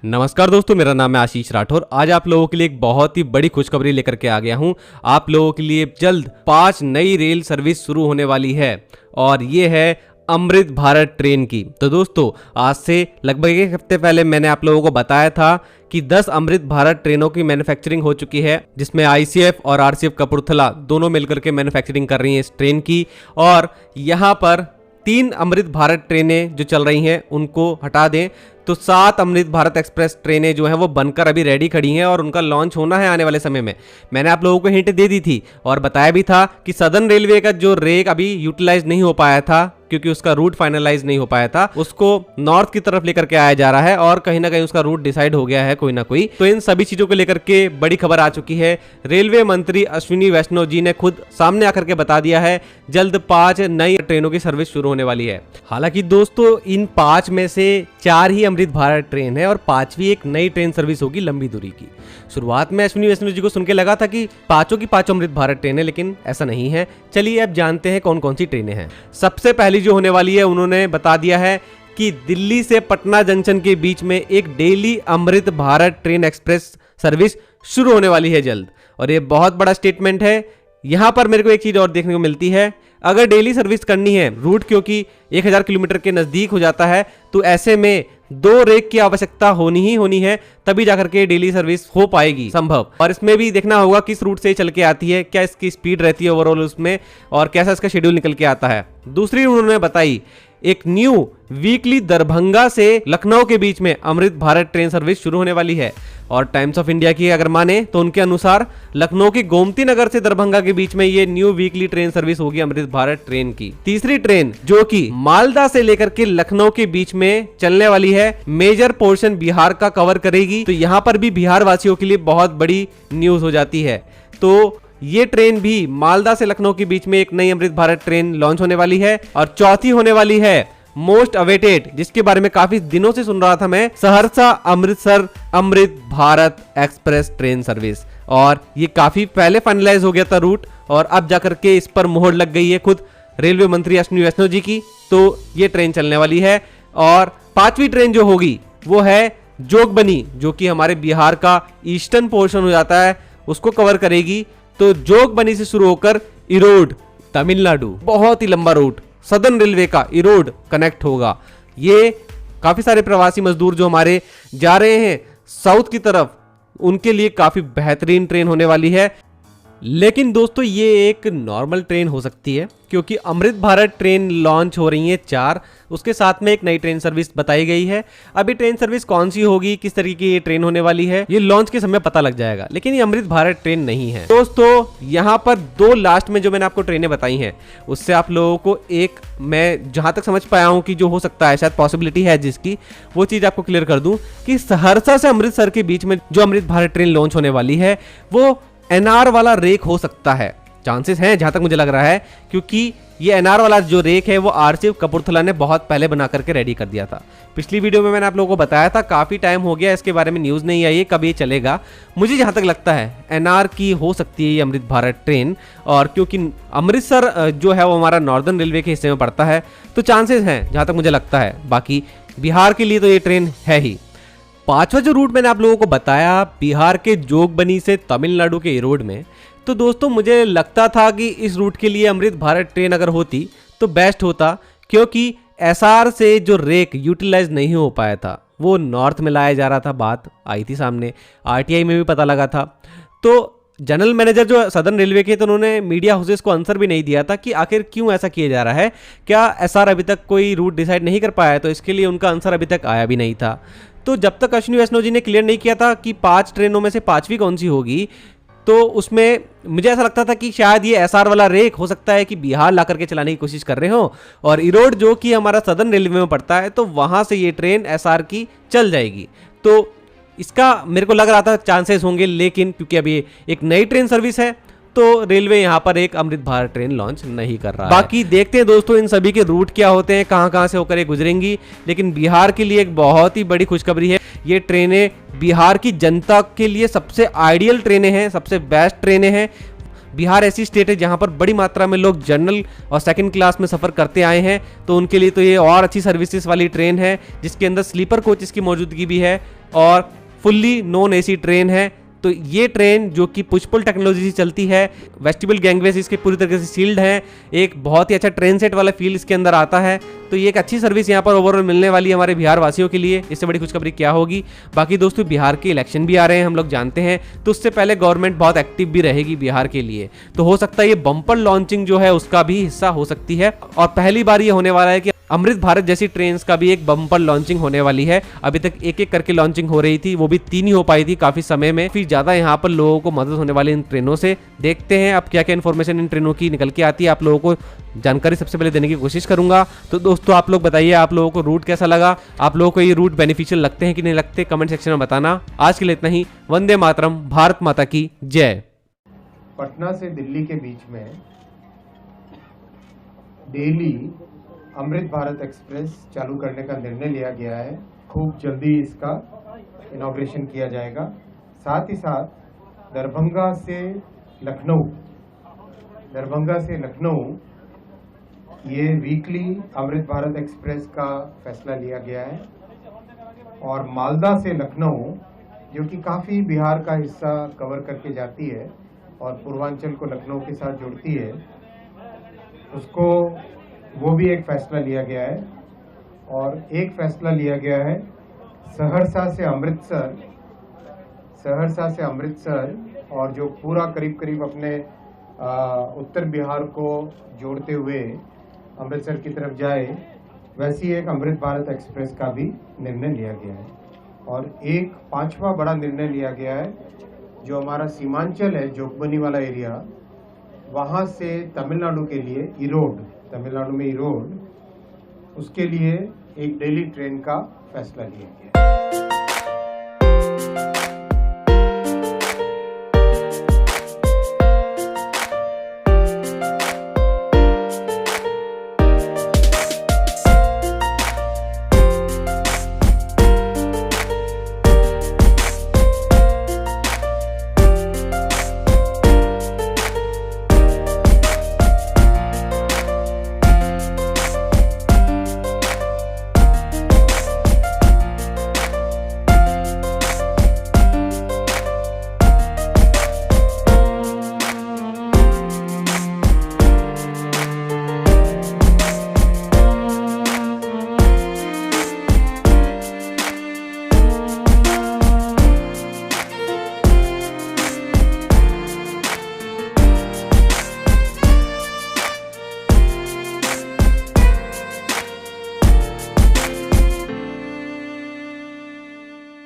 नमस्कार दोस्तों, मेरा नाम है आशीष राठौर। आज आप लोगों के लिए एक बहुत ही बड़ी खुशखबरी लेकर के आ गया हूं। आप लोगों के लिए जल्द 5 नई रेल सर्विस शुरू होने वाली है और ये है अमृत भारत ट्रेन की। तो दोस्तों, आज से लगभग एक हफ्ते पहले मैंने आप लोगों को बताया था कि 10 अमृत भारत ट्रेनों की मैन्युफैक्चरिंग हो चुकी है, जिसमें आईसीएफ और आरसीएफ कपूरथला दोनों मिलकर के मैन्युफैक्चरिंग कर रही हैं इस ट्रेन की। और यहाँ पर 3 अमृत भारत ट्रेनें जो चल रही हैं उनको हटा दें तो 7 अमृत भारत एक्सप्रेस ट्रेनें जो हैं वो बनकर अभी रेडी खड़ी हैं और उनका लॉन्च होना है आने वाले समय में। मैंने आप लोगों को हिंट दे दी थी और बताया भी था कि सदर्न रेलवे का जो रेक अभी यूटिलाइज नहीं हो पाया था क्योंकि उसका रूट फाइनलाइज नहीं हो पाया था, उसको नॉर्थ की तरफ लेकर के आया जा रहा है और कहीं ना कहीं उसका रूट डिसाइड हो गया है कोई ना कोई। तो इन सभी चीजों को लेकर के बड़ी खबर आ चुकी है। रेलवे मंत्री अश्विनी वैष्णव जी ने खुद सामने आकर के बता दिया है जल्द 5 नई ट्रेनों की सर्विस शुरू होने वाली है। हालांकि दोस्तों, इन 5 में से 4 ही अमृत भारत ट्रेन है और 5वीं एक नई ट्रेन सर्विस होगी लंबी दूरी की। शुरुआत में अश्विनी वैष्णव जी को सुन के लगा था कि 5 की 5 अमृत भारत ट्रेन है, लेकिन ऐसा नहीं है। चलिए अब जानते हैं कौन कौन सी ट्रेनें हैं। सबसे पहली जो होने वाली है, उन्होंने बता दिया है कि दिल्ली से पटना जंक्शन के बीच में एक daily Amrit Bharat train express service शुरू होने वाली है जल्द। और ये बहुत बड़ा स्टेटमेंट है। यहां पर मेरे को एक चीज और देखने को मिलती है, अगर डेली सर्विस करनी है, रूट क्योंकि 1000 किलोमीटर के नजदीक हो जाता है, तो ऐसे में 2 रेक की आवश्यकता होनी है, तभी जाकर के डेली सर्विस हो पाएगी संभव। और इसमें भी देखना होगा किस रूट से चल के आती है, क्या इसकी स्पीड रहती है ओवरऑल उसमें, और कैसा इसका शेड्यूल निकल के आता है। दूसरी उन्होंने बताई एक न्यू वीकली दरभंगा से लखनऊ के बीच में अमृत भारत ट्रेन सर्विस शुरू होने वाली है। और टाइम्स ऑफ इंडिया की अगर माने तो उनके अनुसार लखनऊ की गोमती नगर से दरभंगा के बीच में ये न्यू वीकली ट्रेन सर्विस होगी अमृत भारत ट्रेन की। तीसरी ट्रेन जो कि मालदा से लेकर के लखनऊ के बीच में चलने वाली है, मेजर पोर्शन बिहार का कवर करेगी। तो यहाँ पर भी बिहार वासियों के लिए बहुत बड़ी न्यूज हो जाती है। तो ये ट्रेन भी मालदा से लखनऊ के बीच में एक नई अमृत भारत ट्रेन लॉन्च होने वाली है। और चौथी होने वाली है मोस्ट अवेटेड, जिसके बारे में काफी दिनों से सुन रहा था मैं, Saharsa Amritsar Amrit Bharat express train service. और ये काफी पहले फाइनलाइज हो गया था रूट और अब जाकर के इस पर मोहर लग गई है खुद रेलवे मंत्री अश्विनी वैष्णव जी की। तो ये ट्रेन चलने वाली है। और 5वीं ट्रेन जो होगी वो है जोगबनी, जो कि हमारे बिहार का ईस्टर्न पोर्शन हो जाता है, उसको कवर करेगी। तो जोगबनी से शुरू होकर इरोड तमिलनाडु, बहुत ही लंबा रूट सदर्न रेलवे का इरोड कनेक्ट होगा। ये काफी सारे प्रवासी मजदूर जो हमारे जा रहे हैं साउथ की तरफ, उनके लिए काफी बेहतरीन ट्रेन होने वाली है। लेकिन दोस्तों, ये एक नॉर्मल ट्रेन हो सकती है क्योंकि अमृत भारत ट्रेन लॉन्च हो रही है 4, उसके साथ में एक नई ट्रेन सर्विस बताई गई है। अभी ट्रेन सर्विस कौन सी होगी, किस तरीके की ये ट्रेन होने वाली है, ये लॉन्च के समय पता लग जाएगा। लेकिन ये अमृत भारत ट्रेन नहीं है दोस्तों। यहाँ पर 2 लास्ट में जो मैंने आपको ट्रेनें बताई हैं, उससे आप लोगों को एक, मैं जहां तक समझ पाया हूं कि जो हो सकता है, शायद पॉसिबिलिटी है जिसकी, वो चीज आपको क्लियर कर दूं कि सहरसा से अमृतसर के बीच में जो अमृत भारत ट्रेन लॉन्च होने वाली है वो एनआर वाला रेक हो सकता है। चांसेस हैं जहां तक मुझे लग रहा है, क्योंकि ये एनआर वाला जो रेक है वो आरसीएफ कपूरथला ने बहुत पहले बना करके रेडी कर दिया था। पिछली वीडियो में मैंने आप लोगों को बताया था, काफी टाइम हो गया इसके बारे में न्यूज नहीं आई है, कब ये चलेगा। मुझे जहां तक लगता है एनआर की हो सकती है ये अमृत भारत ट्रेन। और क्योंकि अमृतसर जो है वो हमारा नॉर्दर्न रेलवे के हिस्से में पड़ता है, तो चांसेस हैं जहां तक मुझे लगता है। बाकी बिहार के लिए तो ये ट्रेन है ही। 5वां जो रूट मैंने आप लोगों को बताया बिहार के जोगबनी से तमिलनाडु के इरोड में, तो दोस्तों मुझे लगता था कि इस रूट के लिए अमृत भारत ट्रेन अगर होती तो बेस्ट होता, क्योंकि एसआर से जो रेक यूटिलाइज नहीं हो पाया था वो नॉर्थ में लाया जा रहा था, बात आई थी सामने, आरटीआई में भी पता लगा था। तो जनरल मैनेजर जो सदर्न रेलवे के, तो उन्होंने मीडिया हाउसेस को आंसर भी नहीं दिया था कि आखिर क्यों ऐसा किया जा रहा है, क्या एसआर अभी तक कोई रूट डिसाइड नहीं कर पाया है, तो इसके लिए उनका आंसर अभी तक आया भी नहीं था। तो जब तक अश्विनी वैष्णव जी ने क्लियर नहीं किया था कि 5 ट्रेनों में से 5वीं कौन सी होगी, तो उसमें मुझे ऐसा लगता था कि शायद ये एसआर वाला रेक हो सकता है कि बिहार ला करके चलाने की कोशिश कर रहे हो, और इरोड जो कि हमारा सदर्न रेलवे में पड़ता है, तो वहां से ये ट्रेन एसआर की चल जाएगी। तो इसका मेरे को लग रहा था चांसेस होंगे, लेकिन क्योंकि अभी एक नई ट्रेन सर्विस है तो रेलवे यहाँ पर एक अमृत भारत ट्रेन लॉन्च नहीं कर रहा है। बाकी देखते हैं दोस्तों इन सभी के रूट क्या होते हैं, कहाँ कहाँ से होकर ये गुजरेंगी। लेकिन बिहार के लिए एक बहुत ही बड़ी खुशखबरी है, ये ट्रेनें बिहार की जनता के लिए सबसे आइडियल ट्रेनें हैं, सबसे बेस्ट ट्रेनें हैं। बिहार ऐसी स्टेट है जहां पर बड़ी मात्रा में लोग जनरल और सेकंड क्लास में सफ़र करते आए हैं, तो उनके लिए तो ये और अच्छी सर्विसेज वाली ट्रेन है, जिसके अंदर स्लीपर कोचेस की मौजूदगी भी है और फुल्ली नॉन एसी ट्रेन है। तो ये ट्रेन जो कि पुश पुल टेक्नोलॉजी से चलती है, वेस्टिबल गैंगवेज इसके पूरी तरीके से सील्ड हैं, एक बहुत ही अच्छा ट्रेन सेट वाला फील इसके अंदर आता है। तो ये एक अच्छी सर्विस यहाँ पर ओवरऑल मिलने वाली है हमारे बिहार वासियों के लिए। इससे बड़ी खुशखबरी क्या होगी। बाकी दोस्तों, बिहार के इलेक्शन भी आ रहे हैं, हम लोग जानते हैं, तो उससे पहले गवर्नमेंट बहुत एक्टिव भी रहेगी बिहार के लिए। तो हो सकता है ये बम्पर लॉन्चिंग जो है उसका भी हिस्सा हो सकती है, और पहली बार ये होने वाला है कि अमृत भारत जैसी ट्रेन्स का भी एक बम्पर लॉन्चिंग होने वाली है। अभी तक एक एक करके लॉन्चिंग हो रही थी, वो भी 3 ही हो पाई थी काफी समय में। फिर ज्यादा यहाँ पर लोगों को मदद होने वाली इन ट्रेनों से। देखते हैं अब क्या क्या इन्फॉर्मेशन इन ट्रेनों की निकल के आती है, आप लोगों को जानकारी सबसे पहले देने की कोशिश करूंगा। तो दोस्तों, आप लोग बताइए आप लोगों को रूट कैसा लगा, आप लोगों को ये रूट बेनिफिशियल लगते हैं कि नहीं लगते, कमेंट सेक्शन में बताना। आज के लिए इतना ही। वंदे मातरम, भारत माता की जय। पटना से दिल्ली के बीच में डेली अमृत भारत एक्सप्रेस चालू करने का निर्णय लिया गया है। खूब जल्दी इसका इनॉग्रेशन किया जाएगा। साथ ही साथ दरभंगा से लखनऊ ये वीकली अमृत भारत एक्सप्रेस का फैसला लिया गया है, और मालदा से लखनऊ जो कि काफ़ी बिहार का हिस्सा कवर करके जाती है और पूर्वांचल को लखनऊ के साथ जोड़ती है, उसको वो भी एक फैसला लिया गया है। और एक फैसला लिया गया है सहरसा से अमृतसर, और जो पूरा करीब करीब अपने उत्तर बिहार को जोड़ते हुए अमृतसर की तरफ जाए, वैसी एक अमृत भारत एक्सप्रेस का भी निर्णय लिया गया है। और एक 5वां बड़ा निर्णय लिया गया है, जो हमारा सीमांचल है, जोगबनी वाला एरिया, वहाँ से तमिलनाडु के लिए तमिलनाडु में ईरोड, उसके लिए एक डेली ट्रेन का फैसला लिया गया।